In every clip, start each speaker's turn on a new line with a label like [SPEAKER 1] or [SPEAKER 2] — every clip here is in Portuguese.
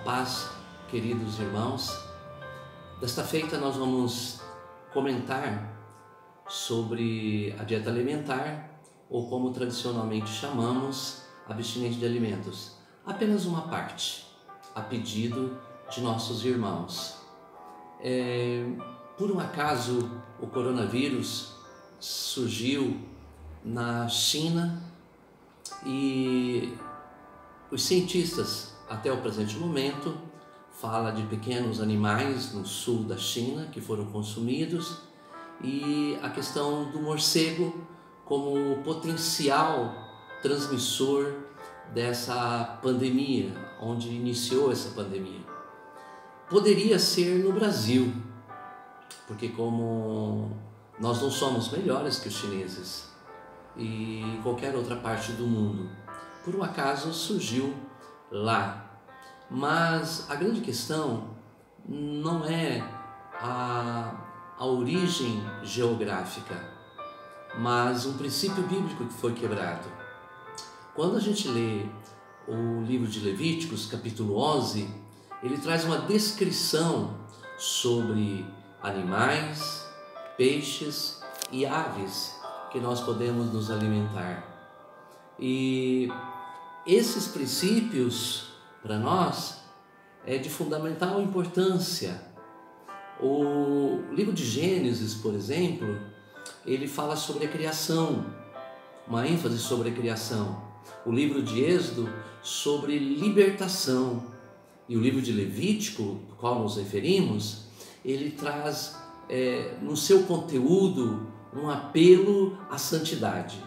[SPEAKER 1] paz, queridos irmãos. Desta feita nós vamos comentar sobre a dieta alimentar, ou como tradicionalmente chamamos, abstinência de alimentos. Apenas uma parte, a pedido de nossos irmãos. Por um acaso, o coronavírus surgiu na China e os cientistas, até o presente momento, falam de pequenos animais no sul da China que foram consumidos e a questão do morcego como potencial transmissor dessa pandemia, onde iniciou essa pandemia. Poderia ser no Brasil, porque como nós não somos melhores que os chineses e em qualquer outra parte do mundo, por um acaso surgiu lá. Mas a grande questão não é a origem geográfica, mas um princípio bíblico que foi quebrado. Quando a gente lê o livro de Levíticos, capítulo 11, ele traz uma descrição sobre animais, peixes e aves que nós podemos nos alimentar. E esses princípios, para nós, é de fundamental importância. O livro de Gênesis, por exemplo, ele fala sobre a criação, uma ênfase sobre a criação. O livro de Êxodo, sobre libertação. E o livro de Levítico, ao qual nos referimos, ele traz no seu conteúdo um apelo à santidade.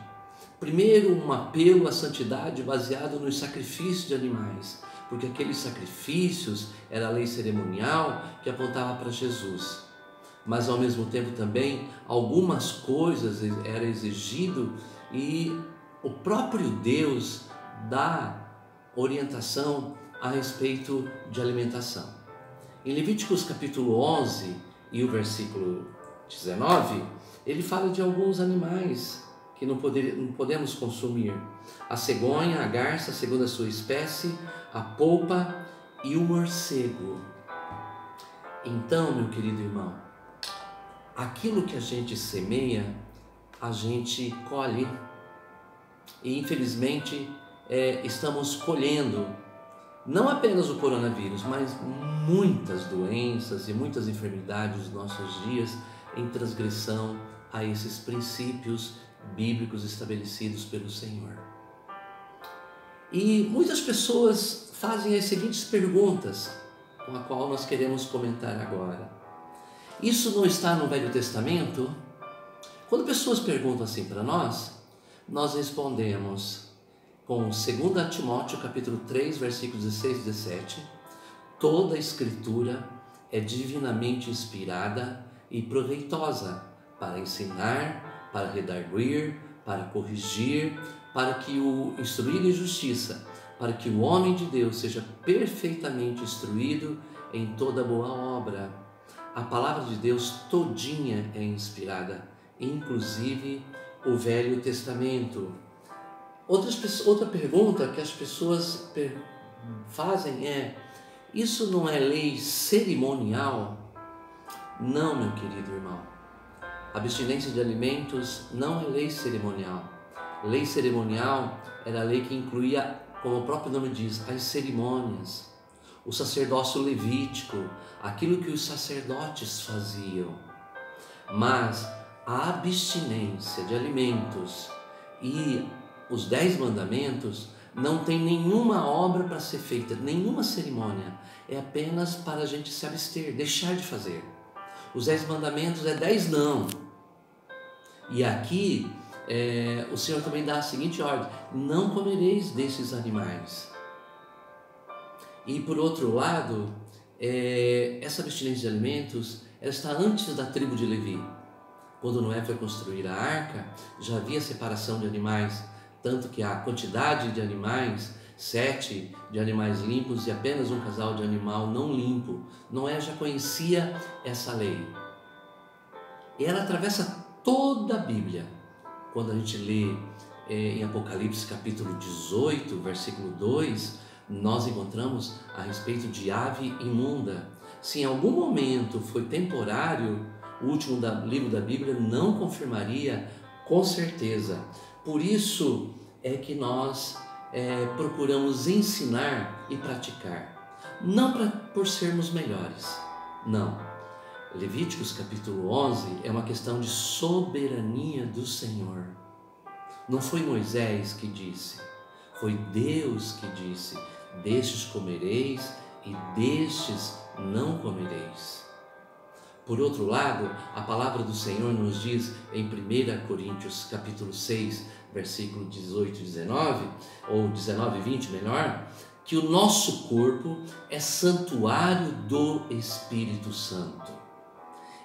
[SPEAKER 1] Primeiro, um apelo à santidade baseado nos sacrifícios de animais, porque aqueles sacrifícios era a lei cerimonial que apontava para Jesus. Mas ao mesmo tempo também algumas coisas era exigido e o próprio Deus dá orientação a respeito de alimentação. Em Levíticos capítulo 11 e o versículo 19, ele fala de alguns animais que não podemos consumir: a cegonha, a garça, segundo a sua espécie, a polpa e o morcego. Então, meu querido irmão, aquilo que a gente semeia, a gente colhe. E infelizmente estamos colhendo não apenas o coronavírus, mas muitas doenças e muitas enfermidades dos nossos dias em transgressão a esses princípios bíblicos estabelecidos pelo Senhor. E muitas pessoas fazem as seguintes perguntas, com a qual nós queremos comentar agora. Isso não está no Velho Testamento? Quando pessoas perguntam assim para nós respondemos com 2 Timóteo capítulo 3, versículos 16 e 17, toda a Escritura é divinamente inspirada e proveitosa para ensinar, para redarguir, para corrigir, para que o instruir em justiça, para que o homem de Deus seja perfeitamente instruído em toda boa obra. A palavra de Deus todinha é inspirada, inclusive o Velho Testamento. Outra pergunta que as pessoas fazem é: isso não é lei cerimonial? Não, meu querido irmão. Abstinência de alimentos não é lei cerimonial. Lei cerimonial era a lei que incluía, como o próprio nome diz, as cerimônias, o sacerdócio levítico, aquilo que os sacerdotes faziam. Mas a abstinência de alimentos e os 10 mandamentos não tem nenhuma obra para ser feita, nenhuma cerimônia. É apenas para a gente se abster, deixar de fazer. Os 10 mandamentos é 10 não. E aqui o Senhor também dá a seguinte ordem: não comereis desses animais. E por outro lado, essa abstinência de alimentos ela está antes da tribo de Levi. Quando Noé foi construir a arca, já havia separação de animais, tanto que a quantidade de animais, 7 de animais limpos e apenas um casal de animal não limpo. Noé já conhecia essa lei. E ela atravessa toda a Bíblia. Quando a gente lê em Apocalipse capítulo 18, versículo 2, nós encontramos a respeito de ave imunda. Se em algum momento foi temporário, o último livro da Bíblia não confirmaria com certeza. Por isso é que nós procuramos ensinar e praticar, não por sermos melhores, não. Levíticos capítulo 11 é uma questão de soberania do Senhor. Não foi Moisés que disse, foi Deus que disse: destes comereis e destes não comereis. Por outro lado, a palavra do Senhor nos diz em 1 Coríntios capítulo 6, versículo 18 e 19, ou 19 e 20 melhor, que o nosso corpo é santuário do Espírito Santo.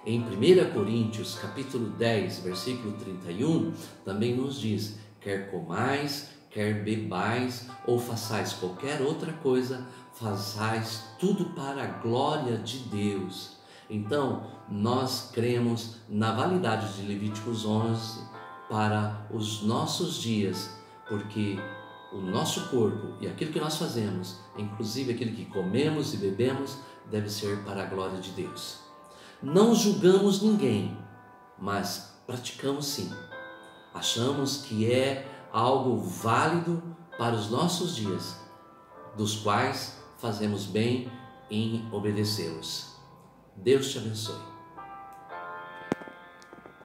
[SPEAKER 1] Em 1 Coríntios capítulo 10, versículo 31, também nos diz: quer comais, quer bebais ou façais qualquer outra coisa, façais tudo para a glória de Deus. Então, nós cremos na validade de Levíticos 11 para os nossos dias, porque o nosso corpo e aquilo que nós fazemos, inclusive aquilo que comemos e bebemos, deve ser para a glória de Deus. Não julgamos ninguém, mas praticamos sim. Achamos que é algo válido para os nossos dias, dos quais fazemos bem em obedecê-los. Deus te abençoe.